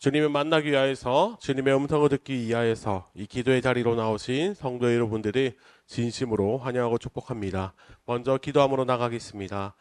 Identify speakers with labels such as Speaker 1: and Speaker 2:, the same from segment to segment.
Speaker 1: 주님을 만나기 위하여서 주님의 음성을 듣기 위하여서 이 기도의 자리로 나오신 성도 여러분들이 진심으로 환영하고 축복합니다. 먼저 기도함으로 나가겠습니다.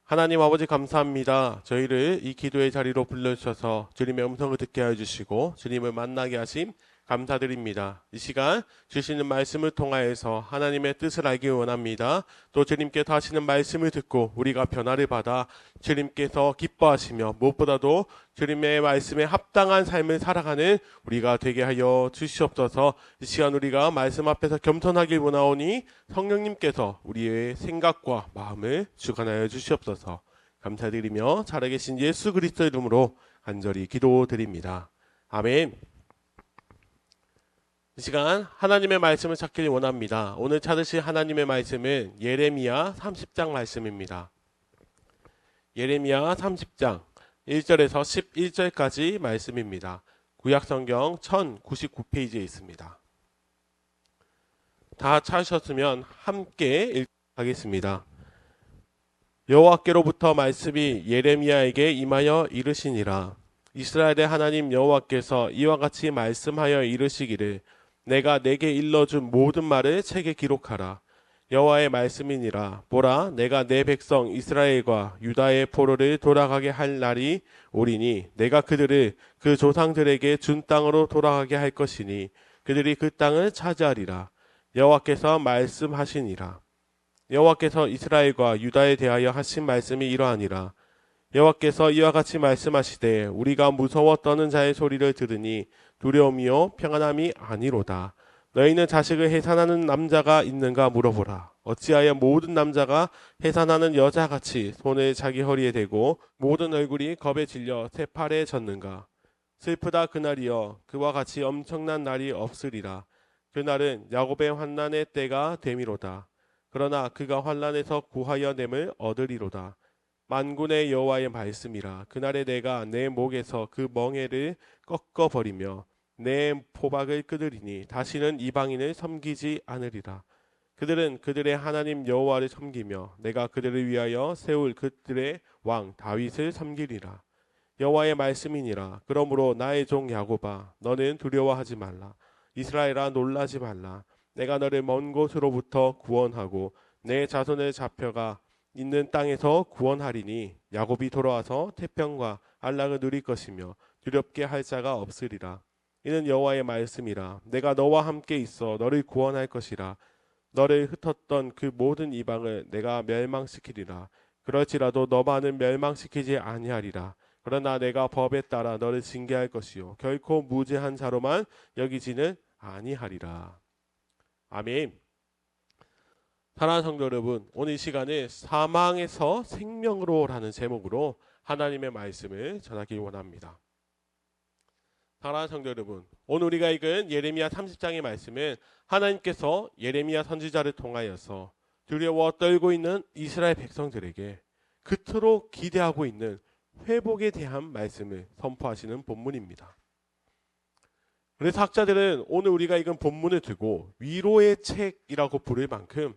Speaker 1: 하나님 아버지 감사합니다. 저희를 이 기도의 자리로 불러주셔서 주님의 음성을 듣게 해주시고 주님을 만나게 하심 감사드립니다. 이 시간 주시는 말씀을 통하여서 하나님의 뜻을 알기 원합니다. 또 주님께서 하시는 말씀을 듣고 우리가 변화를 받아 주님께서 기뻐하시며 무엇보다도 주님의 말씀에 합당한 삶을 살아가는 우리가 되게 하여 주시옵소서. 이 시간 우리가 말씀 앞에서 겸손하길 원하오니 성령님께서 우리의 생각과 마음을 주관하여 주시옵소서. 감사드리며 살아계신 예수 그리스도의 이름으로 간절히 기도드립니다. 아멘. 이 시간 하나님의 말씀을 찾길 원합니다. 오늘 찾으실 하나님의 말씀은 예레미야 30장 말씀입니다. 예레미야 30장 1절에서 11절까지 말씀입니다. 구약성경 1099페이지에 있습니다. 다 찾으셨으면 함께 읽겠습니다. 여호와께로부터 말씀이 예레미야에게 임하여 이르시니라. 이스라엘의 하나님 여호와께서 이와 같이 말씀하여 이르시기를 내가 내게 일러준 모든 말을 책에 기록하라. 여호와의 말씀이니라. 보라, 내가 내 백성 이스라엘과 유다의 포로를 돌아가게 할 날이 오리니 내가 그들을 그 조상들에게 준 땅으로 돌아가게 할 것이니 그들이 그 땅을 차지하리라. 여호와께서 말씀하시니라. 여호와께서 이스라엘과 유다에 대하여 하신 말씀이 이러하니라. 여호와께서 이와 같이 말씀하시되 우리가 무서워 떠는 자의 소리를 들으니 두려움이요 평안함이 아니로다. 너희는 자식을 해산하는 남자가 있는가 물어보라. 어찌하여 모든 남자가 해산하는 여자같이 손을 자기 허리에 대고 모든 얼굴이 겁에 질려 새팔에 졌는가. 슬프다 그날이여. 그와 같이 엄청난 날이 없으리라. 그날은 야곱의 환난의 때가 됨이로다. 그러나 그가 환난에서 구하여 냄을 얻으리로다. 만군의 여호와의 말씀이라. 그날에 내가 내 목에서 그 멍에를 꺾어버리며 내 포박을 끊으리니 다시는 이방인을 섬기지 않으리라. 그들은 그들의 하나님 여호와를 섬기며 내가 그들을 위하여 세울 그들의 왕 다윗을 섬기리라. 여호와의 말씀이니라. 그러므로 나의 종 야곱아 너는 두려워하지 말라. 이스라엘아 놀라지 말라. 내가 너를 먼 곳으로부터 구원하고 내 자손을 잡혀가 있는 땅에서 구원하리니 야곱이 돌아와서 태평과 안락을 누릴 것이며 두렵게 할 자가 없으리라. 이는 여호와의 말씀이라. 내가 너와 함께 있어 너를 구원할 것이라. 너를 흩었던 그 모든 이방을 내가 멸망시키리라. 그럴지라도 너만은 멸망시키지 아니하리라. 그러나 내가 법에 따라 너를 징계할 것이요 결코 무죄한 자로만 여기지는 아니하리라. 아멘. 사랑하는 성도 여러분, 오늘 이 시간에 사망에서 생명으로라는 제목으로 하나님의 말씀을 전하기 원합니다. 사랑하는 성도 여러분, 오늘 우리가 읽은 예레미야 30장의 말씀은 하나님께서 예레미야 선지자를 통하여서 두려워 떨고 있는 이스라엘 백성들에게 그토록 기대하고 있는 회복에 대한 말씀을 선포하시는 본문입니다. 그래서 학자들은 오늘 우리가 읽은 본문을 두고 위로의 책이라고 부를 만큼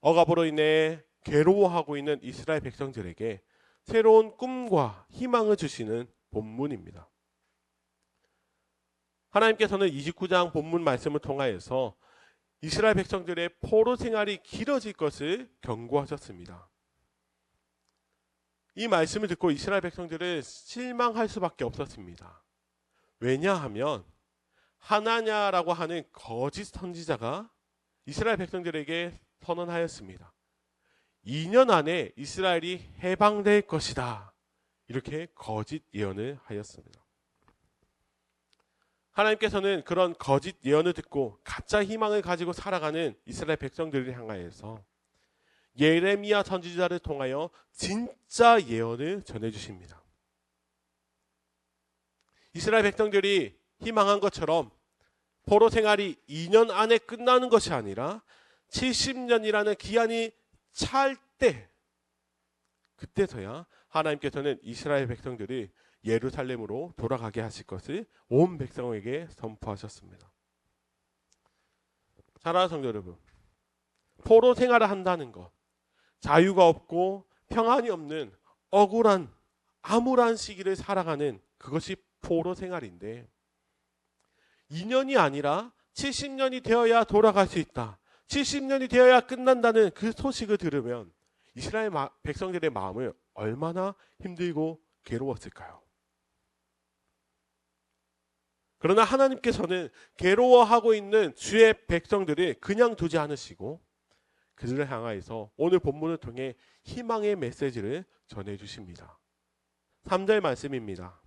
Speaker 1: 억압으로 인해 괴로워하고 있는 이스라엘 백성들에게 새로운 꿈과 희망을 주시는 본문입니다. 하나님께서는 29장 본문 말씀을 통하여서 이스라엘 백성들의 포로 생활이 길어질 것을 경고하셨습니다. 이 말씀을 듣고 이스라엘 백성들은 실망할 수밖에 없었습니다. 왜냐하면 하나냐라고 하는 거짓 선지자가 이스라엘 백성들에게 선언하였습니다. 2년 안에 이스라엘이 해방될 것이다. 이렇게 거짓 예언을 하였습니다. 하나님께서는 그런 거짓 예언을 듣고 가짜 희망을 가지고 살아가는 이스라엘 백성들을 향하여서 예레미야 선지자를 통하여 진짜 예언을 전해주십니다. 이스라엘 백성들이 희망한 것처럼 포로 생활이 2년 안에 끝나는 것이 아니라 70년이라는 기한이 찰 때, 그때서야 하나님께서는 이스라엘 백성들이 예루살렘으로 돌아가게 하실 것을 온 백성에게 선포하셨습니다. 사랑하는 성도 여러분, 포로 생활을 한다는 것, 자유가 없고 평안이 없는 억울한 암울한 시기를 살아가는 그것이 포로 생활인데 2년이 아니라 70년이 되어야 돌아갈 수 있다. 70년이 되어야 끝난다는 그 소식을 들으면 이스라엘 백성들의 마음을 얼마나 힘들고 괴로웠을까요? 그러나 하나님께서는 괴로워하고 있는 주의 백성들을 그냥 두지 않으시고 그들을 향하여서 오늘 본문을 통해 희망의 메시지를 전해주십니다. 3절 말씀입니다.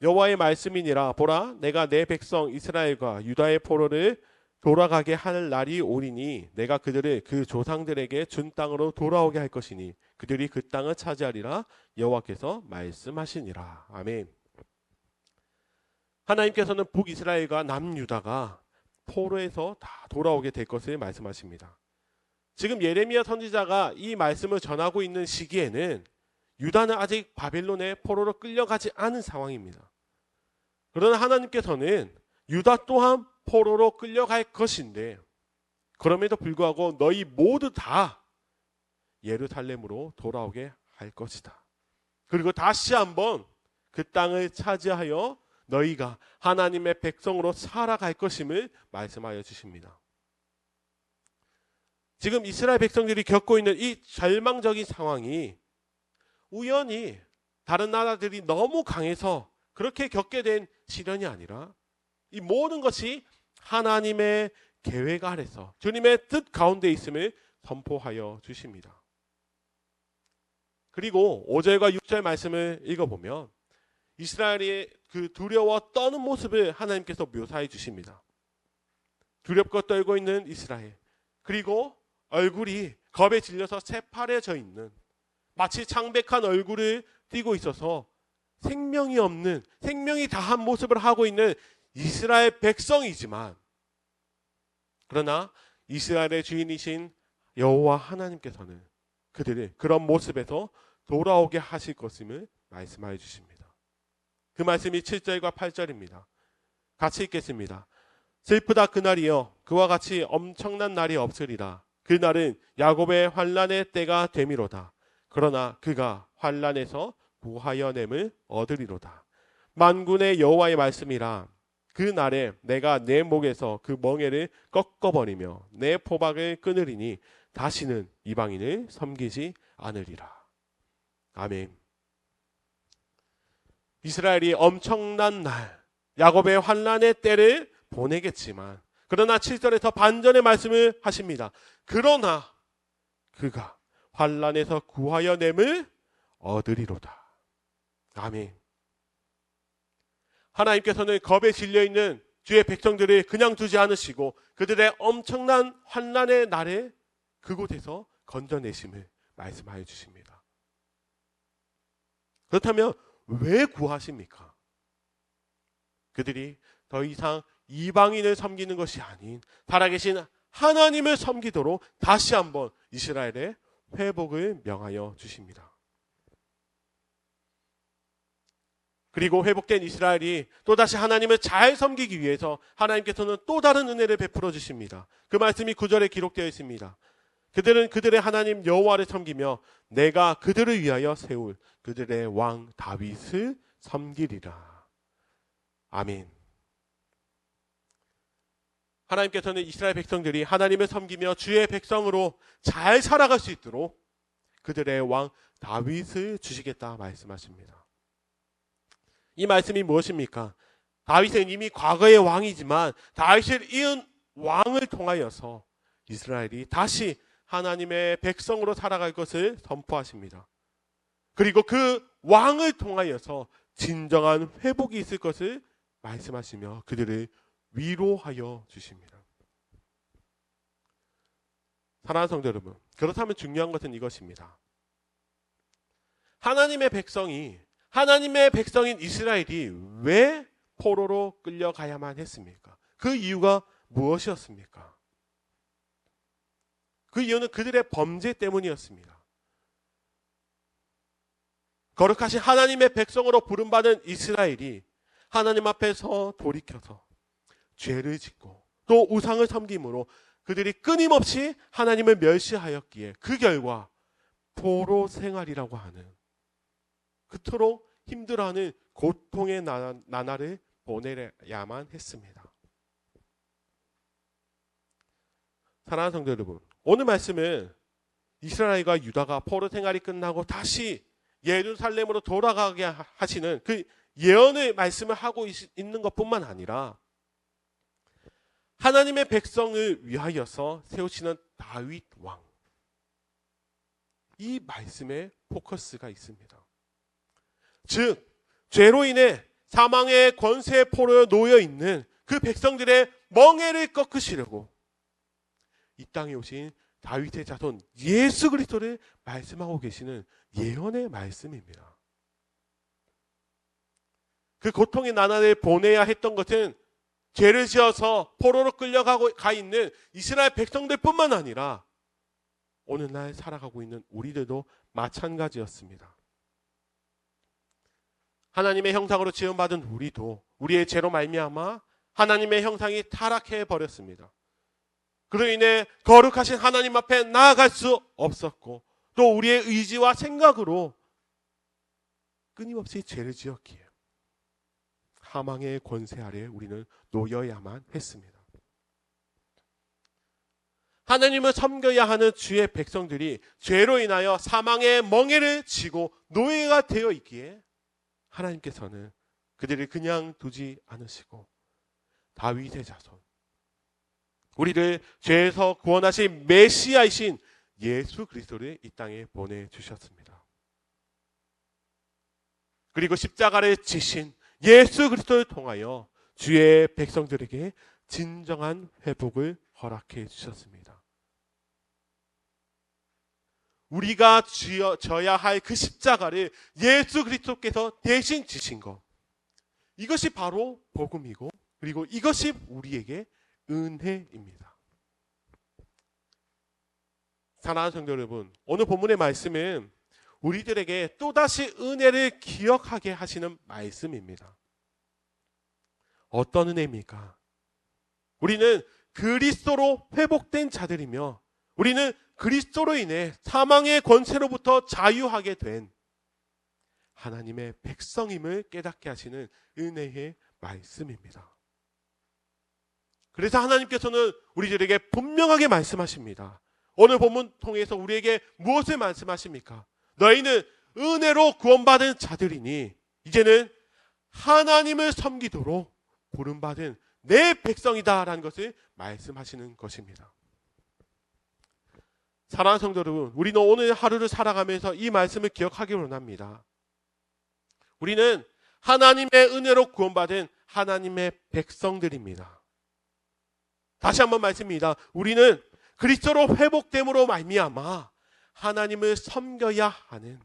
Speaker 1: 여호와의 말씀이니라 보라 내가 내 백성 이스라엘과 유다의 포로를 돌아가게 할 날이 오리니 내가 그들을 그 조상들에게 준 땅으로 돌아오게 할 것이니 그들이 그 땅을 차지하리라 여호와께서 말씀하시니라. 아멘. 하나님께서는 북이스라엘과 남유다가 포로에서 다 돌아오게 될 것을 말씀하십니다. 지금 예레미야 선지자가 이 말씀을 전하고 있는 시기에는 유다는 아직 바벨론의 포로로 끌려가지 않은 상황입니다. 그러나 하나님께서는 유다 또한 포로로 끌려갈 것인데 그럼에도 불구하고 너희 모두 다 예루살렘으로 돌아오게 할 것이다. 그리고 다시 한번 그 땅을 차지하여 너희가 하나님의 백성으로 살아갈 것임을 말씀하여 주십니다. 지금 이스라엘 백성들이 겪고 있는 이 절망적인 상황이 우연히 다른 나라들이 너무 강해서 그렇게 겪게 된 시련이 아니라 이 모든 것이 하나님의 계획 아래서 주님의 뜻 가운데 있음을 선포하여 주십니다. 그리고 5절과 6절 말씀을 읽어보면 이스라엘이 그 두려워 떠는 모습을 하나님께서 묘사해 주십니다. 두렵고 떨고 있는 이스라엘, 그리고 얼굴이 겁에 질려서 새파래져 있는 마치 창백한 얼굴을 띠고 있어서 생명이 없는, 생명이 다한 모습을 하고 있는 이스라엘 백성이지만 그러나 이스라엘의 주인이신 여호와 하나님께서는 그들을 그런 모습에서 돌아오게 하실 것임을 말씀하여 주십니다. 그 말씀이 7절과 8절입니다. 같이 읽겠습니다. 슬프다 그날이여 그와 같이 엄청난 날이 없으리라. 그날은 야곱의 환난의 때가 되미로다. 그러나 그가 환난에서 구하여냄을 얻으리로다. 만군의 여호와의 말씀이라. 그 날에 내가 내 목에서 그 멍에를 꺾어버리며 내 포박을 끊으리니 다시는 이방인을 섬기지 않으리라. 아멘. 이스라엘이 엄청난 날 야곱의 환난의 때를 보내겠지만 그러나 7절에서 반전의 말씀을 하십니다. 그러나 그가 환난에서 구하여냄을 얻으리로다. 아멘. 하나님께서는 겁에 질려있는 주의 백성들을 그냥 두지 않으시고 그들의 엄청난 환난의 날에 그곳에서 건져내심을 말씀하여 주십니다. 그렇다면 왜 구하십니까? 그들이 더 이상 이방인을 섬기는 것이 아닌 살아계신 하나님을 섬기도록 다시 한번 이스라엘의 회복을 명하여 주십니다. 그리고 회복된 이스라엘이 또다시 하나님을 잘 섬기기 위해서 하나님께서는 또 다른 은혜를 베풀어 주십니다. 그 말씀이 9절에 기록되어 있습니다. 그들은 그들의 하나님 여호와를 섬기며 내가 그들을 위하여 세울 그들의 왕 다윗을 섬기리라. 아멘. 하나님께서는 이스라엘 백성들이 하나님을 섬기며 주의 백성으로 잘 살아갈 수 있도록 그들의 왕 다윗을 주시겠다 말씀하십니다. 이 말씀이 무엇입니까? 다윗은 이미 과거의 왕이지만 다윗을 이은 왕을 통하여서 이스라엘이 다시 하나님의 백성으로 살아갈 것을 선포하십니다. 그리고 그 왕을 통하여서 진정한 회복이 있을 것을 말씀하시며 그들을 위로하여 주십니다. 사랑하는 성도 여러분, 그렇다면 중요한 것은 이것입니다. 하나님의 백성인 이스라엘이 왜 포로로 끌려가야만 했습니까? 그 이유가 무엇이었습니까? 그 이유는 그들의 범죄 때문이었습니다. 거룩하신 하나님의 백성으로 부름받은 이스라엘이 하나님 앞에서 돌이켜서 죄를 짓고 또 우상을 섬김으로 그들이 끊임없이 하나님을 멸시하였기에 그 결과 포로 생활이라고 하는 그토록 힘들어하는 고통의 나날을 보내야만 했습니다. 사랑하는 성도 여러분, 오늘 말씀은 이스라엘과 유다가 포로 생활이 끝나고 다시 예루살렘으로 돌아가게 하시는 그 예언의 말씀을 하고 있는 것뿐만 아니라 하나님의 백성을 위하여서 세우시는 다윗 왕, 이 말씀에 포커스가 있습니다. 즉 죄로 인해 사망의 권세의 포로에 놓여 있는 그 백성들의 멍에를 꺾으시려고 이 땅에 오신 다윗의 자손 예수 그리스도를 말씀하고 계시는 예언의 말씀입니다. 그 고통의 나날을 보내야 했던 것은 죄를 지어서 포로로 끌려가고 가 있는 이스라엘 백성들뿐만 아니라 오늘날 살아가고 있는 우리들도 마찬가지였습니다. 하나님의 형상으로 지음받은 우리도 우리의 죄로 말미암아 하나님의 형상이 타락해 버렸습니다. 그로 인해 거룩하신 하나님 앞에 나아갈 수 없었고 또 우리의 의지와 생각으로 끊임없이 죄를 지었기에 사망의 권세 아래 우리는 놓여야만 했습니다. 하나님을 섬겨야 하는 주의 백성들이 죄로 인하여 사망의 멍에를 지고 노예가 되어 있기에 하나님께서는 그들을 그냥 두지 않으시고 다윗의 자손, 우리를 죄에서 구원하신 메시아이신 예수 그리스도를 이 땅에 보내주셨습니다. 그리고 십자가를 지신 예수 그리스도를 통하여 주의 백성들에게 진정한 회복을 허락해 주셨습니다. 우리가 져야 할 그 십자가를 예수 그리스도께서 대신 지신 것, 이것이 바로 복음이고 그리고 이것이 우리에게 은혜입니다. 사랑하는 성도 여러분, 오늘 본문의 말씀은 우리들에게 또다시 은혜를 기억하게 하시는 말씀입니다. 어떤 은혜입니까? 우리는 그리스도로 회복된 자들이며 우리는 그리스도로 인해 사망의 권세로부터 자유하게 된 하나님의 백성임을 깨닫게 하시는 은혜의 말씀입니다. 그래서 하나님께서는 우리들에게 분명하게 말씀하십니다. 오늘 본문 통해서 우리에게 무엇을 말씀하십니까? 너희는 은혜로 구원받은 자들이니 이제는 하나님을 섬기도록 부름받은 내 백성이다라는 것을 말씀하시는 것입니다. 사랑하는 성도 여러분, 우리는 오늘 하루를 살아가면서 이 말씀을 기억하기 원합니다. 우리는 하나님의 은혜로 구원받은 하나님의 백성들입니다. 다시 한번 말씀입니다. 우리는 그리스도로 회복됨으로 말미암아 하나님을 섬겨야 하는,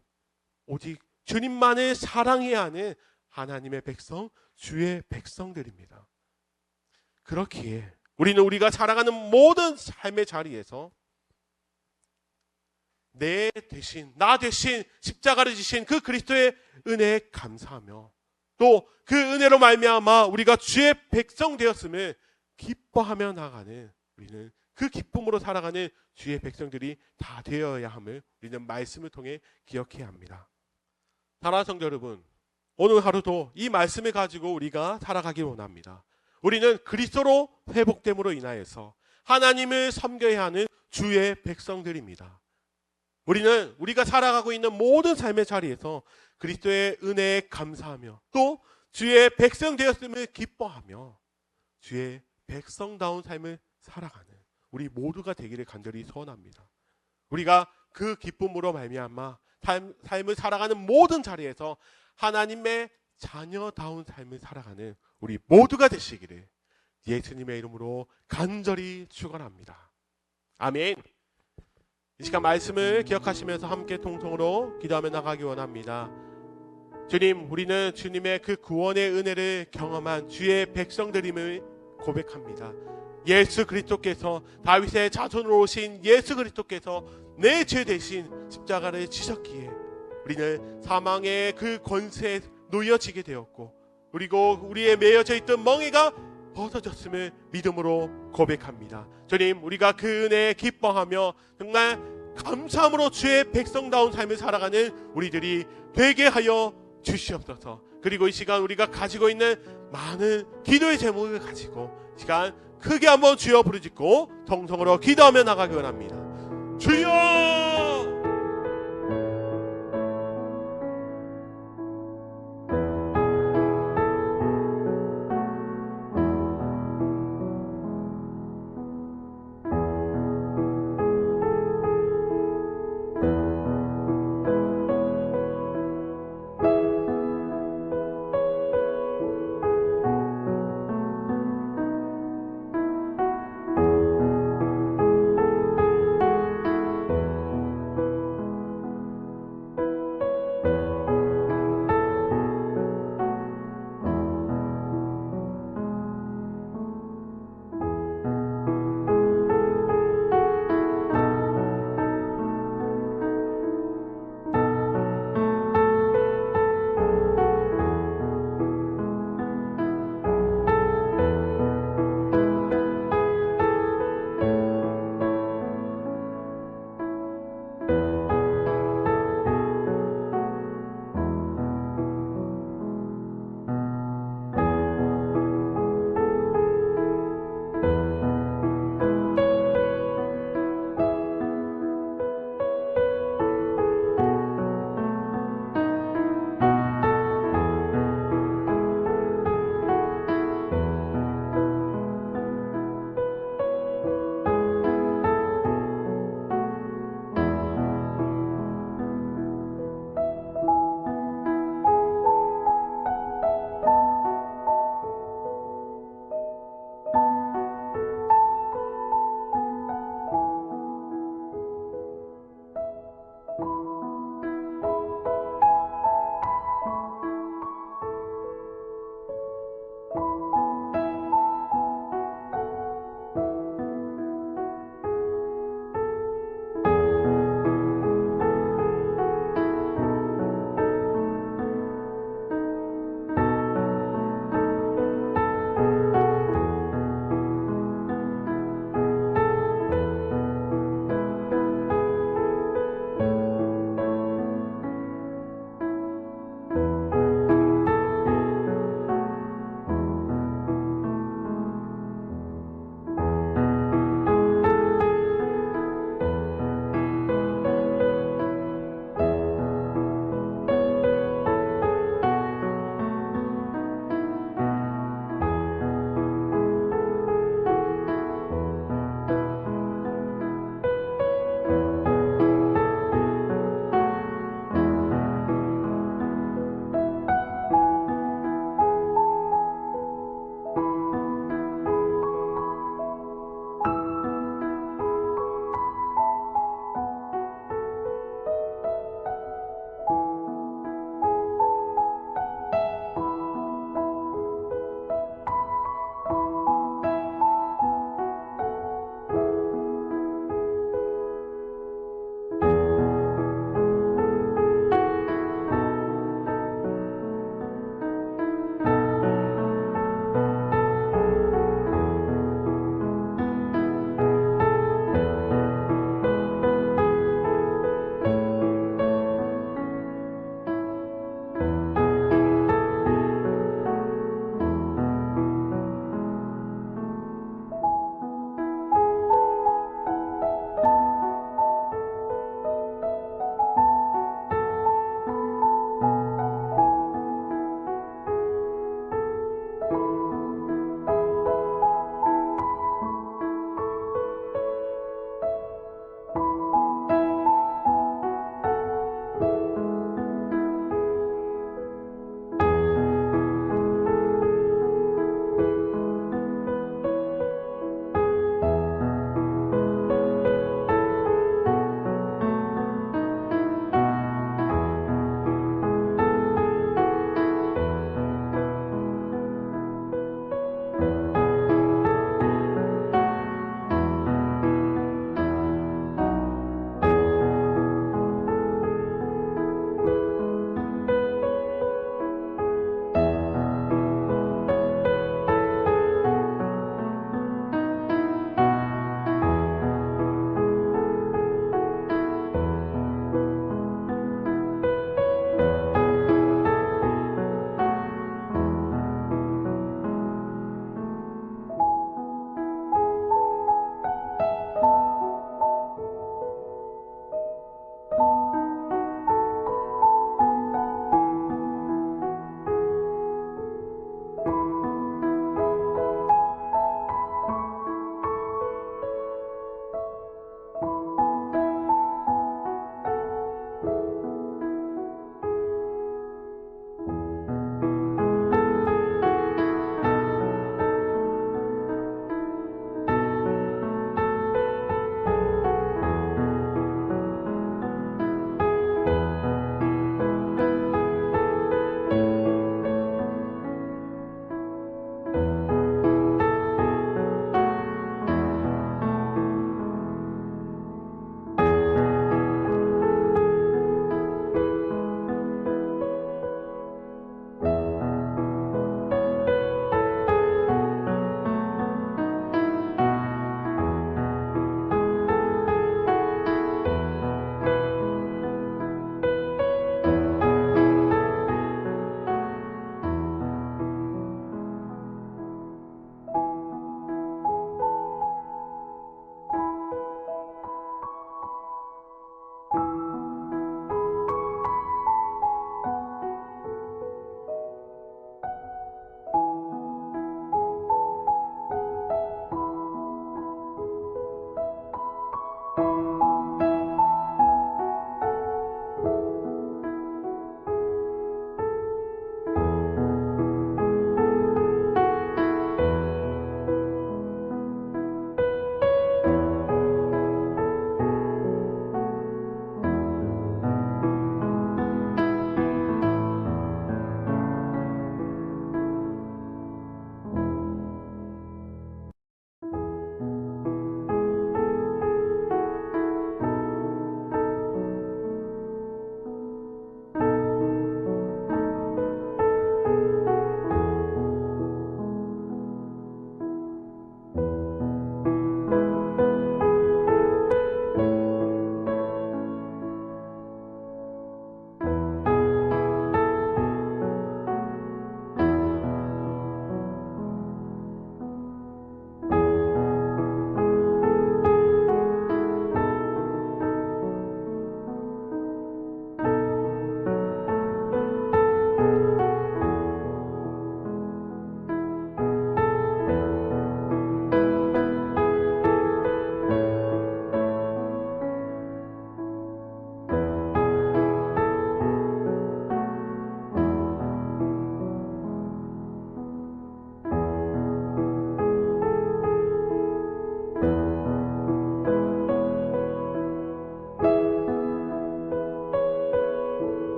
Speaker 1: 오직 주님만을 사랑해야 하는 하나님의 백성, 주의 백성들입니다. 그렇기에 우리는 우리가 살아가는 모든 삶의 자리에서 내 대신, 나 대신 십자가를 지신 그 그리스도의 은혜에 감사하며 또 그 은혜로 말미암아 우리가 주의 백성 되었음을 기뻐하며 나가는, 우리는 그 기쁨으로 살아가는 주의 백성들이 다 되어야 함을 우리는 말씀을 통해 기억해야 합니다. 사랑하는 성도 여러분, 오늘 하루도 이 말씀을 가지고 우리가 살아가길 원합니다. 우리는 그리스도로 회복됨으로 인하여서 하나님을 섬겨야 하는 주의 백성들입니다. 우리는 우리가 살아가고 있는 모든 삶의 자리에서 그리스도의 은혜에 감사하며 또 주의 백성 되었음을 기뻐하며 주의 백성다운 삶을 살아가는 우리 모두가 되기를 간절히 소원합니다. 우리가 그 기쁨으로 말미암아 삶을 살아가는 모든 자리에서 하나님의 자녀다운 삶을 살아가는 우리 모두가 되시기를 예수님의 이름으로 간절히 축원합니다. 아멘. 이 시간 말씀을 기억하시면서 함께 통성으로 기도하며 나가기 원합니다. 주님, 우리는 주님의 그 구원의 은혜를 경험한 주의 백성들임을 고백합니다. 예수 그리스도께서, 다윗의 자손으로 오신 예수 그리스도께서 내 죄 대신 십자가를 지셨기에 우리는 사망의 그 권세에 놓여지게 되었고 그리고 우리의 매여져 있던 멍에가 벗어졌음을 믿음으로 고백합니다. 주님, 우리가 그 은혜에 기뻐하며 정말 감사함으로 주의 백성다운 삶을 살아가는 우리들이 되게 하여 주시옵소서. 그리고 이 시간 우리가 가지고 있는 많은 기도의 제목을 가지고 시간 크게 한번 주여 부르짖고 통성으로 기도하며 나가기 원합니다. 주여!